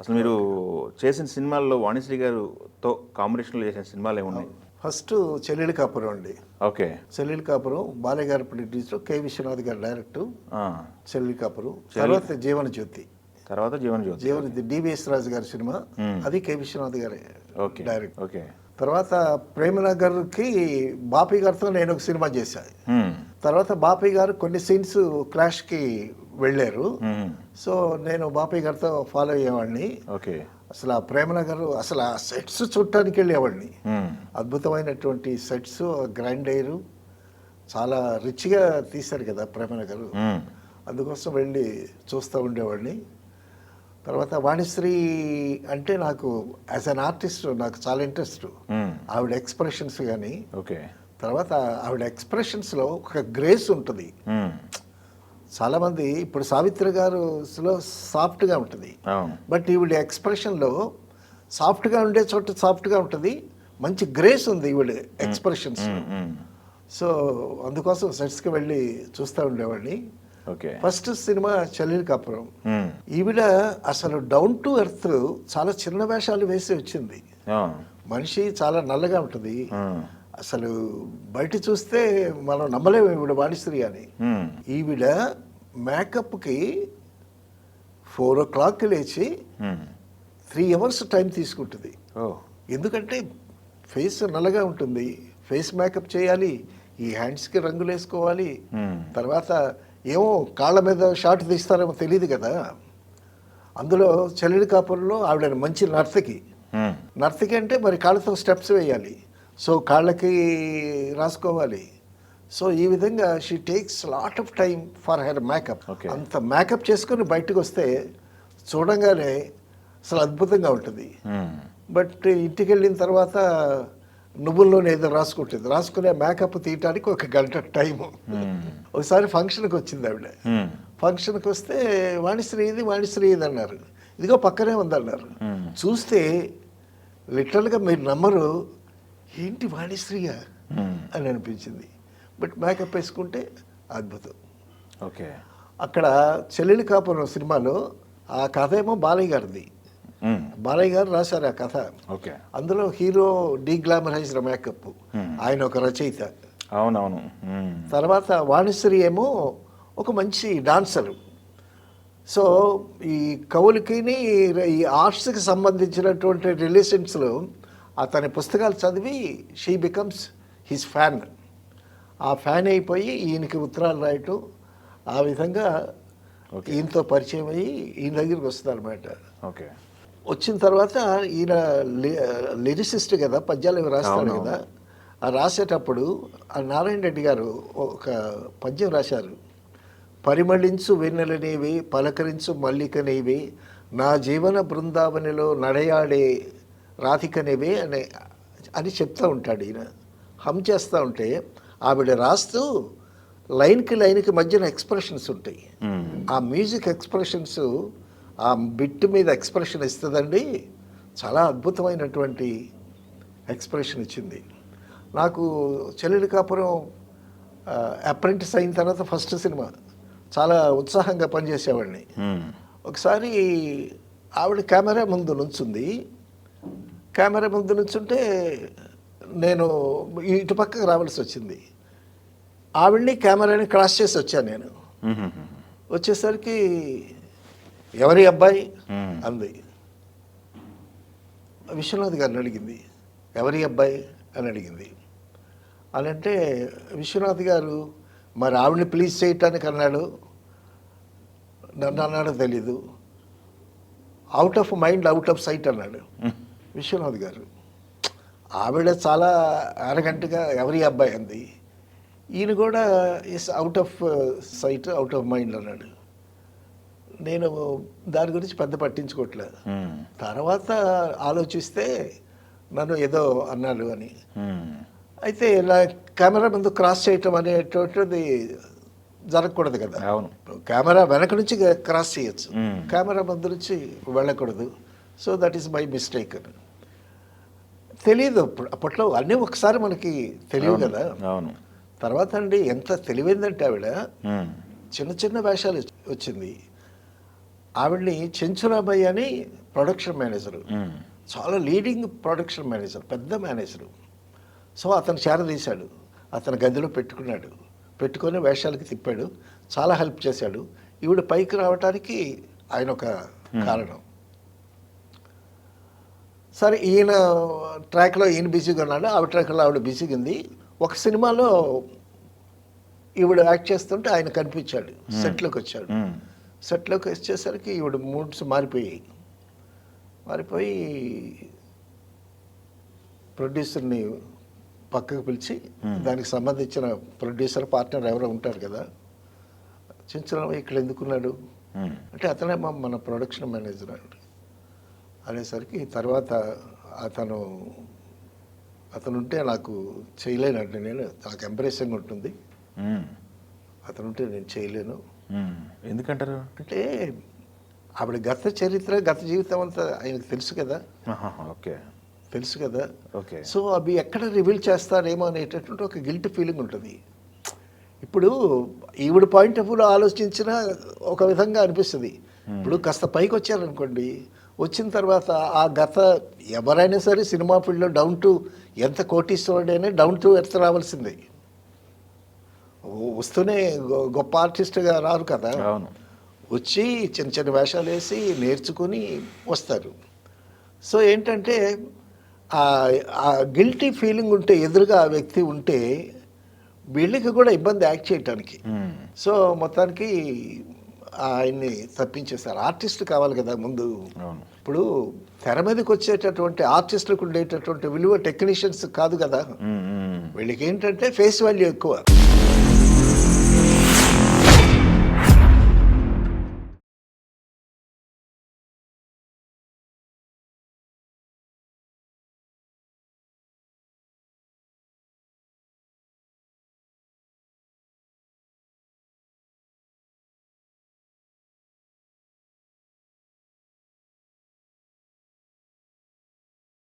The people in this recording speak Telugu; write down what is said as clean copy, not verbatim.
అసలు మీరు చేసిన సినిమాల్లో వాణిశ్రీ గారితో కాంబినేషన్లో చేసిన సినిమాలు ఏమున్నాయి? ఫస్ట్ చెల్లెలి కాపురం అండి. ఓకే. చెల్లెలి కాపురం బాలయ్య గారి ప్రొడ్యూసర్, కె విశ్వనాథ్ గారి డైరెక్టర్. ఆ, చెల్లెలి కాపురం తర్వాత జీవన జ్యోతి. తర్వాత జీవన జ్యోతి. డివిఎస్ రాజు గారి సినిమా, అది కె విశ్వనాథ్ గారి ఓకే. డైరెక్ట్. ఓకే. తర్వాత ప్రేమనగర్కి బాపీ గారితో నేను ఒక సినిమా చేశాను. తర్వాత బాపీ గారు కొన్ని సీన్స్ క్లాష్కి వెళ్ళారు. సో నేను బాపీ గారితో ఫాలో అయ్యేవాడిని. ఓకే. అసలు ఆ ప్రేమనగర్, అసలు ఆ సెట్స్ చూడటానికి వెళ్ళేవాడిని. అద్భుతమైనటువంటి సెట్స్, గ్రాండ్ ఎయిర్, చాలా రిచ్గా తీశారు కదా ప్రేమనగర్. అందుకోసం వెళ్ళి చూస్తూ ఉండేవాడిని. తర్వాత వాణిశ్రీ అంటే నాకు యాజ్ అన్ ఆర్టిస్ట్ నాకు చాలా ఇంట్రెస్ట్. ఆవిడ ఎక్స్ప్రెషన్స్ కానీ, ఓకే, తర్వాత ఆవిడ ఎక్స్ప్రెషన్స్లో ఒక గ్రేస్ ఉంటుంది. చాలామంది ఇప్పుడు సావిత్రి గారులో సాఫ్ట్గా ఉంటుంది, బట్ ఈవిడ ఎక్స్ప్రెషన్లో సాఫ్ట్గా ఉండే చోట సాఫ్ట్గా ఉంటుంది, మంచి గ్రేస్ ఉంది ఈవిడ ఎక్స్ప్రెషన్స్. సో అందుకోసం సెట్స్కి వెళ్ళి చూస్తూ ఉండేవాడిని. ఫస్ట్ సినిమా చెల్లెలి కాపురం. ఈవిడ అసలు డౌన్ టు ఎర్త్, చాలా చిన్న వేషాలు వేసి వచ్చింది. మనిషి చాలా నల్లగా ఉంటుంది. అసలు బయట చూస్తే మనం నమ్మలేము ఈవిడ వాణిశ్రీ అని. ఈవిడ మేకప్కి 4 o'clock లేచి 3 hours టైం తీసుకుంటుంది. ఎందుకంటే ఫేస్ నల్లగా ఉంటుంది, ఫేస్ మేకప్ చేయాలి, ఈ హ్యాండ్స్కి రంగులు వేసుకోవాలి, తర్వాత ఏమో కాళ్ళ మీద షార్ట్ తీస్తారేమో తెలియదు కదా. అందులో చెల్లెలి కాపురంలో ఆవిడ మంచి నర్తకి. నర్తకి అంటే మరి కాళ్ళతో స్టెప్స్ వేయాలి, సో కాళ్ళకి రాసుకోవాలి. సో ఈ విధంగా she takes lot of time for her makeup. అంత మేకప్ చేసుకొని బయటకు వస్తే చూడంగానే అసలు అద్భుతంగా ఉంటుంది. బట్ ఇంటికి వెళ్ళిన తర్వాత నువ్వుల్లోనే ఏదో రాసుకుంటుంది. రాసుకునే మేకప్ తీయటానికి 1 గంట టైము. ఒకసారి ఫంక్షన్కి వచ్చింది ఆవిడ. ఫంక్షన్కి వస్తే వాణిశ్రీ ఇది అన్నారు. ఇదిగో పక్కనే ఉందన్నారు. చూస్తే లిటరల్గా మీరు నమ్మరు, ఏంటి వాణిశ్రీగా అని అనిపించింది. బట్ మేకప్ వేసుకుంటే అద్భుతం. ఓకే. అక్కడ చెల్లెలి కాపురం సినిమాలో ఆ కథ ఏమో బాలయ్య గారిది. బాలయ్య గారు రాశారు ఆ కథ. అందులో హీరో డీగ్లామరైజ్డ్ మేకప్, ఆయన ఒక రచయిత. అవునవును. తర్వాత వాణిశ్రీ ఏమో ఒక మంచి డాన్సరు. సో ఈ కవులకి ఈ ఆర్ట్స్కి సంబంధించినటువంటి రిలేషన్స్లో అతని పుస్తకాలు చదివి షీ బికమ్స్ హిస్ ఫ్యాన్. ఆ ఫ్యాన్ అయిపోయి ఈయనకి ఉత్తరాలు రాయటం, ఆ విధంగా ఈయనతో పరిచయం అయ్యి ఈయన దగ్గరికి వస్తుందన్నమాట. ఓకే. వచ్చిన తర్వాత ఈయన లిరిసిస్ట్ కదా, పద్యాలు ఇవి రాస్తాడు కదా. ఆ రాసేటప్పుడు ఆ నారాయణ రెడ్డి గారు ఒక పద్యం రాశారు. పరిమళించు వెన్నెలనేవి, పలకరించు మల్లికనేవి, నా జీవన బృందావనిలో నడయాడే రాధికనేవి అని చెప్తూ ఉంటాడు ఈయన. హమ్ చేస్తూ ఉంటే ఆవిడ రాస్తూ లైన్కి మధ్యన ఎక్స్ప్రెషన్స్ ఉంటాయి. ఆ మ్యూజిక్ ఎక్స్ప్రెషన్స్ ఆ బిట్ మీద ఎక్స్ప్రెషన్ ఇస్తుందండి. చాలా అద్భుతమైనటువంటి ఎక్స్ప్రెషన్ ఇచ్చింది. నాకు చెల్లెలి కాపురం అప్రెంటిస్ అయిన తర్వాత ఫస్ట్ సినిమా చాలా ఉత్సాహంగా పనిచేసేవాడిని. ఒకసారి ఆవిడ కెమెరా ముందు నుంచుంది. కెమెరా ముందు నుంచుంటే నేను ఇటు పక్కకు రావాల్సి వచ్చింది. ఆవిడ్ని కెమెరాని క్రాస్ చేసి వచ్చాను నేను. వచ్చేసరికి ఎవరి అబ్బాయి అంది. విశ్వనాథ్ గారిని అడిగింది, ఎవరి అబ్బాయి అని అడిగింది. అని అంటే విశ్వనాథ్ గారు మరి ఆవిడని ప్లీజ్ చేయటానికి అన్నాడు, నన్ను అన్నాడో తెలీదు, out of mind out of sight అన్నాడు విశ్వనాథ్ గారు. ఆవిడ చాలా అరగంటగా ఎవరి అబ్బాయి అంది. ఈయన కూడా is out of site out of mind అన్నాడు. నేను దాని గురించి పెద్ద పట్టించుకోవట్లేదు. తర్వాత ఆలోచిస్తే నన్ను ఏదో అన్నాడు అని. అయితే ఇలా కెమెరా ముందు క్రాస్ చేయటం అనేటువంటిది జరగకూడదు కదా. కెమెరా వెనక నుంచి క్రాస్ చేయొచ్చు, కెమెరా ముందు నుంచి వెళ్ళకూడదు. So that is my mistake. తెలియదు అప్పట్లో అన్నీ ఒకసారి మనకి తెలియదు కదా. తర్వాత అండి ఎంత తెలివైందంటే ఆవిడ చిన్న చిన్న వేషాలు వచ్చింది. ఆవిడ్ని చెంచురామయ్య అని ప్రొడక్షన్ మేనేజరు, చాలా లీడింగ్ ప్రొడక్షన్ మేనేజర్, పెద్ద మేనేజరు. సో అతను చేరదీశాడు, అతను గదిలో పెట్టుకున్నాడు, పెట్టుకొని వేషాలకి తిప్పాడు, చాలా హెల్ప్ చేశాడు. ఈవిడ పైకి రావడానికి ఆయన ఒక కారణం. సరే ఈయన ట్రాక్లో ఈయన బిజీగా ఉన్నాడు, ఆవిడ ట్రాక్లో ఆవిడ బిజీగా ఉంది. ఒక సినిమాలో ఈవిడ యాక్ట్ చేస్తుంటే ఆయన కనిపించాడు, సెట్లోకి వచ్చాడు. సెట్లోకి వచ్చేసరికి ఈవిడ మూడ్స్ మారిపోయి ప్రొడ్యూసర్ని పక్కకు పిలిచి దానికి సంబంధించిన ప్రొడ్యూసర్ పార్ట్నర్ ఎవరో ఉంటారు కదా, చించడం ఇక్కడ ఎందుకున్నాడు అంటే అతనే మన ప్రొడక్షన్ మేనేజర్ అండి అనేసరికి తర్వాత అతను ఉంటే నాకు చేయలేనండి, నాకు ఎంప్రెసింగ్ ఉంటుంది, అతను ఉంటే నేను చేయలేను. ఎందుకంటారు అంటే ఆవిడ గత చరిత్ర, గత జీవితం అంతా ఆయనకు తెలుసు కదా. ఓకే, తెలుసు కదా. ఓకే. సో అవి ఎక్కడ రివీల్ చేస్తారేమో అనేటటువంటి ఒక గిల్ట్ ఫీలింగ్ ఉంటుంది. ఇప్పుడు ఈవిడ పాయింట్ ఆఫ్ వ్యూలో ఆలోచించిన ఒక విధంగా అనిపిస్తుంది. ఇప్పుడు కాస్త పైకి వచ్చారనుకోండి, వచ్చిన తర్వాత ఆ గత ఎవరైనా సరే సినిమా ఫీల్డ్లో డౌన్ టు ఎంత కోటీశ్వరుడైనా డౌన్ టు ఎర్త్ రావాల్సిందే. వస్తూనే గొప్ప ఆర్టిస్ట్గా రారు కదా. వచ్చి చిన్న చిన్న వేషాలు వేసి నేర్చుకుని వస్తారు. సో ఏంటంటే ఆ గిల్టీ ఫీలింగ్ ఉంటే, ఎదురుగా ఆ వ్యక్తి ఉంటే వీళ్ళకి కూడా ఇబ్బంది యాక్ట్ చేయటానికి. సో మొత్తానికి ఆయన్ని తప్పించేస్తారు. ఆర్టిస్ట్ కావాలి కదా ముందు. ఇప్పుడు తెర మీదకి వచ్చేటటువంటి ఆర్టిస్టులకు ఉండేటటువంటి విలువ టెక్నీషియన్స్ కాదు కదా. వీళ్ళకి ఏంటంటే ఫేస్ వాల్యూ ఎక్కువ.